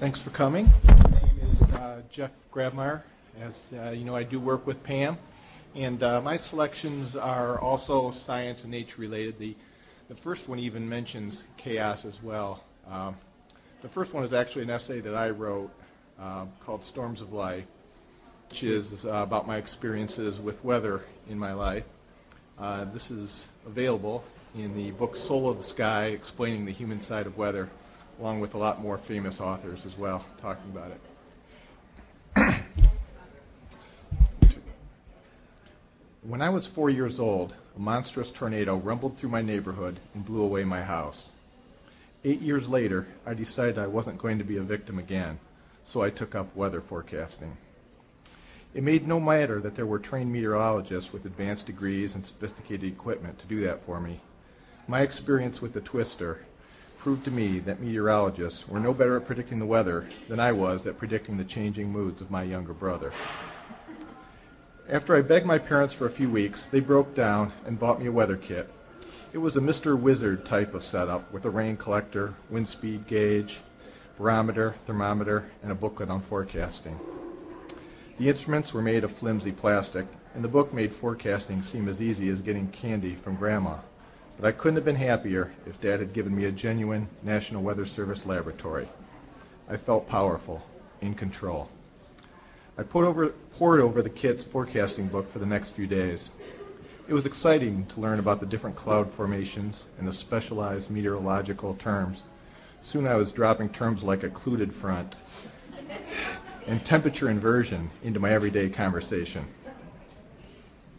Thanks for coming. My name is Jeff Grabmeier. As you know, I do work with Pam, and my selections are also science and nature related. The first one even mentions chaos as well. The first one is actually an essay that I wrote called Storms of Life, which is about my experiences with weather in my life. This is available in the book Soul of the Sky, Explaining the Human Side of Weather, along with a lot more famous authors as well talking about it. When I was 4 years old, a monstrous tornado rumbled through my neighborhood and blew away my house. 8 years later, I decided I wasn't going to be a victim again, so I took up weather forecasting. It made no matter that there were trained meteorologists with advanced degrees and sophisticated equipment to do that for me. My experience with the twister proved to me that meteorologists were no better at predicting the weather than I was at predicting the changing moods of my younger brother. After I begged my parents for a few weeks, they broke down and bought me a weather kit. It was a Mr. Wizard type of setup with a rain collector, wind speed gauge, barometer, thermometer, and a booklet on forecasting. The instruments were made of flimsy plastic, and the book made forecasting seem as easy as getting candy from Grandma. But I couldn't have been happier if Dad had given me a genuine National Weather Service laboratory. I felt powerful, in control. I pored over the kit's forecasting book for the next few days. It was exciting to learn about the different cloud formations and the specialized meteorological terms. Soon I was dropping terms like occluded front and temperature inversion into my everyday conversation.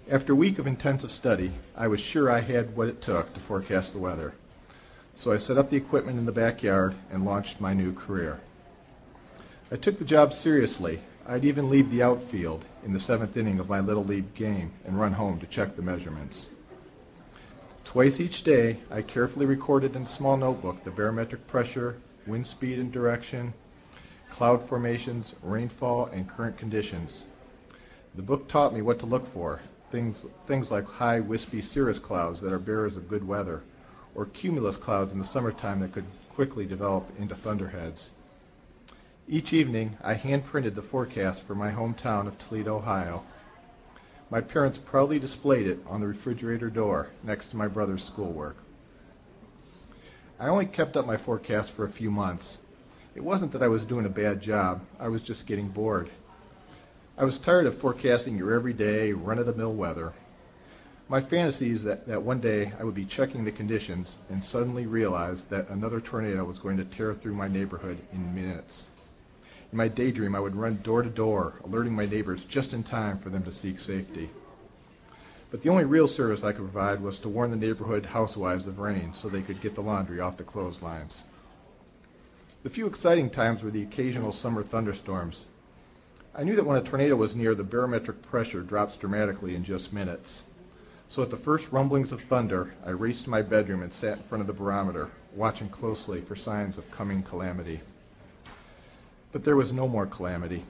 After a week of intensive study, I was sure I had what it took to forecast the weather. So I set up the equipment in the backyard and launched my new career. I took the job seriously. I'd even leave the outfield in the 7th inning of my Little League game and run home to check the measurements. Twice each day, I carefully recorded in a small notebook the barometric pressure, wind speed and direction, cloud formations, rainfall, and current conditions. The book taught me what to look for, things like high, wispy cirrus clouds that are bearers of good weather, or cumulus clouds in the summertime that could quickly develop into thunderheads. Each evening, I hand-printed the forecast for my hometown of Toledo, Ohio. My parents proudly displayed it on the refrigerator door next to my brother's schoolwork. I only kept up my forecast for a few months. It wasn't that I was doing a bad job, I was just getting bored. I was tired of forecasting your everyday, run-of-the-mill weather. My fantasy is that one day I would be checking the conditions and suddenly realize that another tornado was going to tear through my neighborhood in minutes. In my daydream, I would run door to door, alerting my neighbors just in time for them to seek safety. But the only real service I could provide was to warn the neighborhood housewives of rain so they could get the laundry off the clotheslines. The few exciting times were the occasional summer thunderstorms. I knew that when a tornado was near, the barometric pressure drops dramatically in just minutes. So at the first rumblings of thunder, I raced to my bedroom and sat in front of the barometer, watching closely for signs of coming calamity. But there was no more calamity.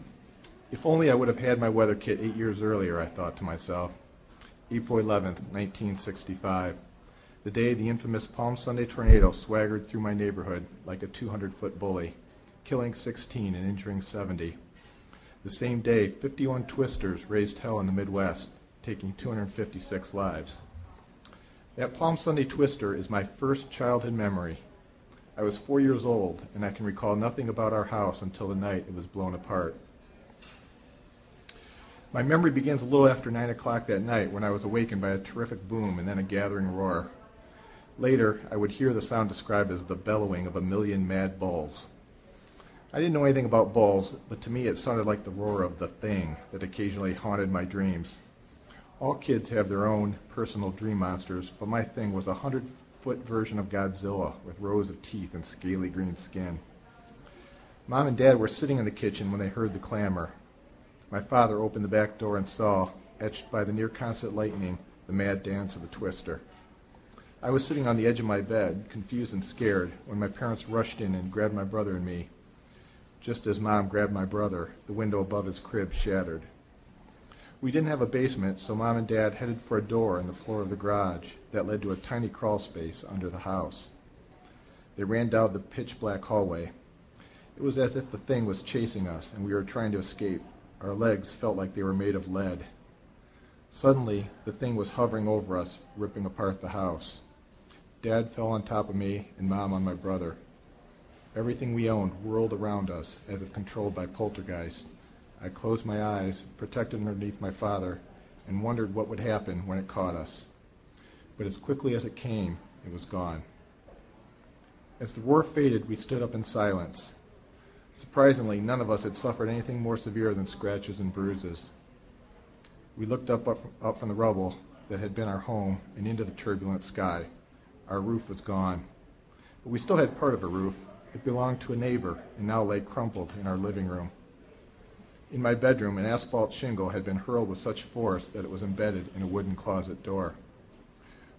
If only I would have had my weather kit 8 years earlier, I thought to myself. April 11th, 1965, the day the infamous Palm Sunday tornado swaggered through my neighborhood like a 200-foot bully, killing 16 and injuring 70. The same day, 51 twisters raised hell in the Midwest, taking 256 lives. That Palm Sunday twister is my first childhood memory. I was 4 years old, and I can recall nothing about our house until the night it was blown apart. My memory begins a little after 9 o'clock that night when I was awakened by a terrific boom and then a gathering roar. Later, I would hear the sound described as the bellowing of a million mad bulls. I didn't know anything about bulls, but to me it sounded like the roar of the thing that occasionally haunted my dreams. All kids have their own personal dream monsters, but my thing was a 100-foot version of Godzilla with rows of teeth and scaly green skin. Mom and Dad were sitting in the kitchen when they heard the clamor. My father opened the back door and saw, etched by the near-constant lightning, the mad dance of the twister. I was sitting on the edge of my bed, confused and scared, when my parents rushed in and grabbed my brother and me. Just as Mom grabbed my brother, the window above his crib shattered. We didn't have a basement, so Mom and Dad headed for a door in the floor of the garage that led to a tiny crawl space under the house. They ran down the pitch-black hallway. It was as if the thing was chasing us and we were trying to escape. Our legs felt like they were made of lead. Suddenly, the thing was hovering over us, ripping apart the house. Dad fell on top of me and Mom on my brother. Everything we owned whirled around us as if controlled by poltergeist. I closed my eyes, protected underneath my father, and wondered what would happen when it caught us. But as quickly as it came, it was gone. As the roar faded, we stood up in silence. Surprisingly, none of us had suffered anything more severe than scratches and bruises. We looked up from the rubble that had been our home and into the turbulent sky. Our roof was gone. But we still had part of a roof. It belonged to a neighbor and now lay crumpled in our living room. In my bedroom, an asphalt shingle had been hurled with such force that it was embedded in a wooden closet door.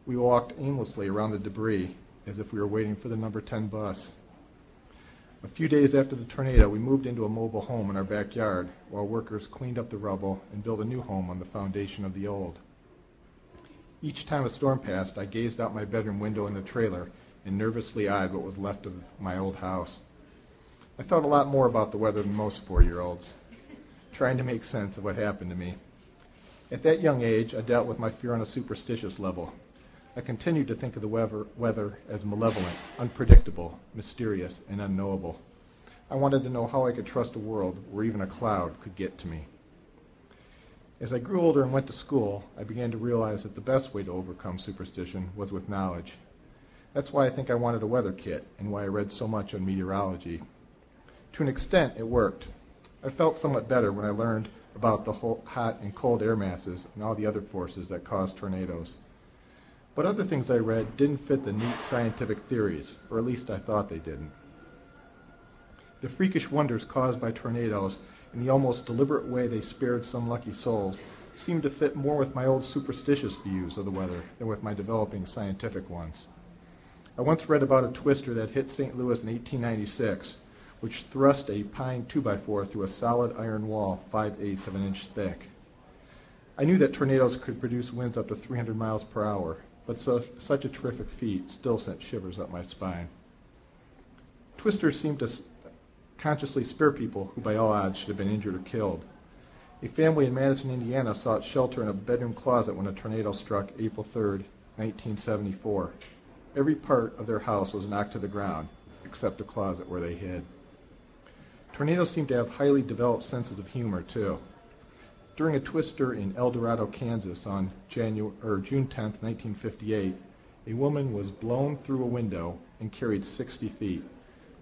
We walked aimlessly around the debris as if we were waiting for the number 10 bus. A few days after the tornado, we moved into a mobile home in our backyard while workers cleaned up the rubble and built a new home on the foundation of the old. Each time a storm passed, I gazed out my bedroom window in the trailer and nervously eyed what was left of my old house. I thought a lot more about the weather than most 4-year-olds, trying to make sense of what happened to me. At that young age, I dealt with my fear on a superstitious level. I continued to think of the weather as malevolent, unpredictable, mysterious, and unknowable. I wanted to know how I could trust a world where even a cloud could get to me. As I grew older and went to school, I began to realize that the best way to overcome superstition was with knowledge. That's why I think I wanted a weather kit and why I read so much on meteorology. To an extent, it worked. I felt somewhat better when I learned about the hot and cold air masses and all the other forces that cause tornadoes. But other things I read didn't fit the neat scientific theories, or at least I thought they didn't. The freakish wonders caused by tornadoes and the almost deliberate way they spared some lucky souls seemed to fit more with my old superstitious views of the weather than with my developing scientific ones. I once read about a twister that hit St. Louis in 1896, which thrust a pine 2x4 through a solid iron wall 5/8 of an inch thick. I knew that tornadoes could produce winds up to 300 miles per hour, but such a terrific feat still sent shivers up my spine. Twisters seemed to consciously spare people who by all odds should have been injured or killed. A family in Madison, Indiana sought shelter in a bedroom closet when a tornado struck April 3rd, 1974. Every part of their house was knocked to the ground, except the closet where they hid. Tornadoes seem to have highly developed senses of humor, too. During a twister in El Dorado, Kansas on June 10, 1958, a woman was blown through a window and carried 60 feet.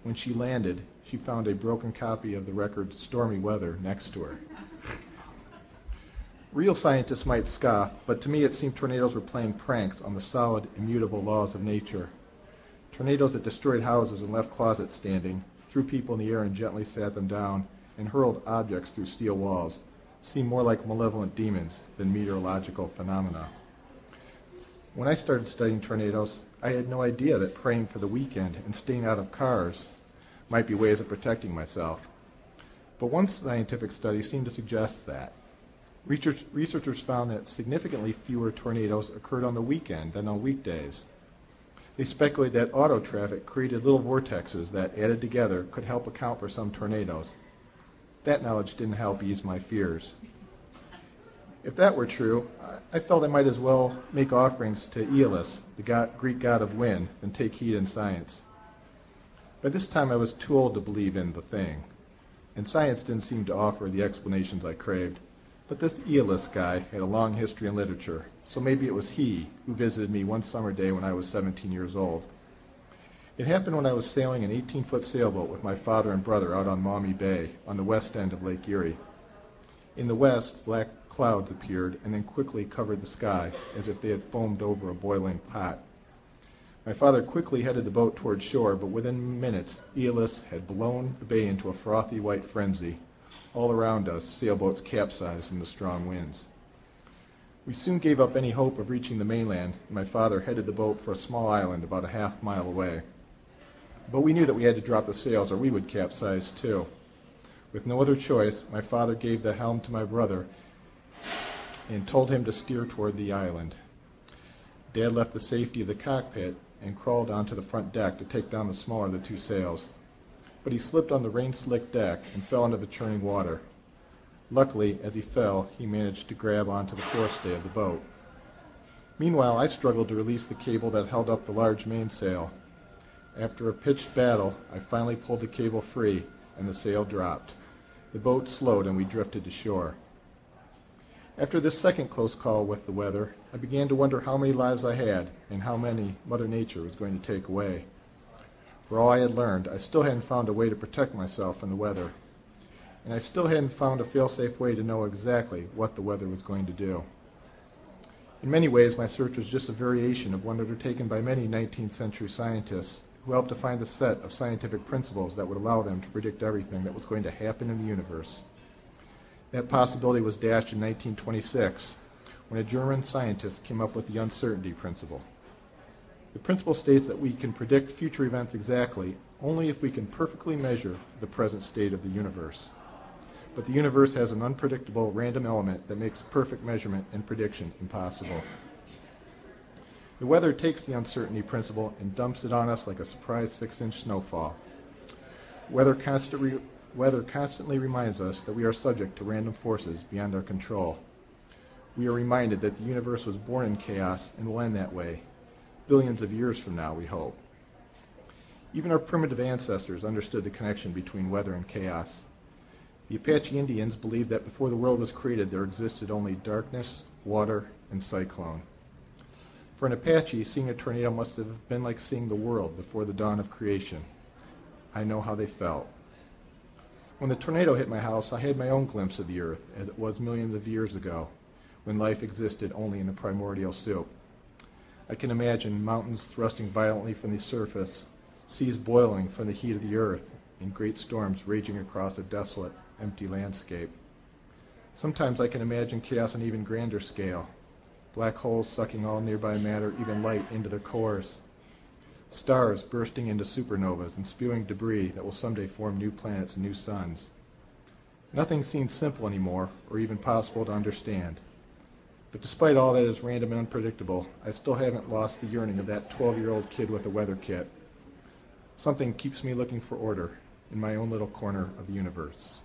When she landed, she found a broken copy of the record Stormy Weather next to her. Real scientists might scoff, but to me it seemed tornadoes were playing pranks on the solid, immutable laws of nature. Tornadoes that destroyed houses and left closets standing, threw people in the air and gently sat them down, and hurled objects through steel walls seem more like malevolent demons than meteorological phenomena. When I started studying tornadoes, I had no idea that praying for the weekend and staying out of cars might be ways of protecting myself. But one scientific study seemed to suggest that. Researchers found that significantly fewer tornadoes occurred on the weekend than on weekdays. They speculated that auto traffic created little vortexes that, added together, could help account for some tornadoes. That knowledge didn't help ease my fears. If that were true, I felt I might as well make offerings to Aeolus, the Greek god of wind, than take heed in science. By this time I was too old to believe in the thing, and science didn't seem to offer the explanations I craved. But this Aeolus guy had a long history in literature, so maybe it was he who visited me one summer day when I was 17 years old. It happened when I was sailing an 18-foot sailboat with my father and brother out on Maumee Bay on the west end of Lake Erie. In the west, black clouds appeared and then quickly covered the sky as if they had foamed over a boiling pot. My father quickly headed the boat toward shore, but within minutes, Aeolus had blown the bay into a frothy white frenzy. All around us, sailboats capsized from the strong winds. We soon gave up any hope of reaching the mainland, and my father headed the boat for a small island about a half-mile away. But we knew that we had to drop the sails or we would capsize too. With no other choice, my father gave the helm to my brother and told him to steer toward the island. Dad left the safety of the cockpit and crawled onto the front deck to take down the smaller of the two sails. but he slipped on the rain-slicked deck and fell into the churning water. Luckily, as he fell, he managed to grab onto the forestay of the boat. Meanwhile, I struggled to release the cable that held up the large mainsail. After a pitched battle, I finally pulled the cable free, and the sail dropped. The boat slowed, and we drifted to shore. After this second close call with the weather, I began to wonder how many lives I had and how many Mother Nature was going to take away. For all I had learned, I still hadn't found a way to protect myself from the weather, and I still hadn't found a fail-safe way to know exactly what the weather was going to do. In many ways, my search was just a variation of one undertaken by many 19th century scientists who helped to find a set of scientific principles that would allow them to predict everything that was going to happen in the universe. That possibility was dashed in 1926 when a German scientist came up with the uncertainty principle. The principle states that we can predict future events exactly only if we can perfectly measure the present state of the universe. But the universe has an unpredictable random element that makes perfect measurement and prediction impossible. The weather takes the uncertainty principle and dumps it on us like a surprise 6-inch snowfall. Weather constantly reminds us that we are subject to random forces beyond our control. We are reminded that the universe was born in chaos and will end that way, billions of years from now, we hope. Even our primitive ancestors understood the connection between weather and chaos. The Apache Indians believed that before the world was created, there existed only darkness, water, and cyclone. For an Apache, seeing a tornado must have been like seeing the world before the dawn of creation. I know how they felt. When the tornado hit my house, I had my own glimpse of the earth as it was millions of years ago, when life existed only in a primordial soup. I can imagine mountains thrusting violently from the surface, seas boiling from the heat of the earth, and great storms raging across a desolate, empty landscape. Sometimes I can imagine chaos on an even grander scale, black holes sucking all nearby matter, even light, into their cores, stars bursting into supernovas and spewing debris that will someday form new planets and new suns. Nothing seems simple anymore, or even possible to understand. But despite all that is random and unpredictable, I still haven't lost the yearning of that 12-year-old kid with a weather kit. Something keeps me looking for order in my own little corner of the universe.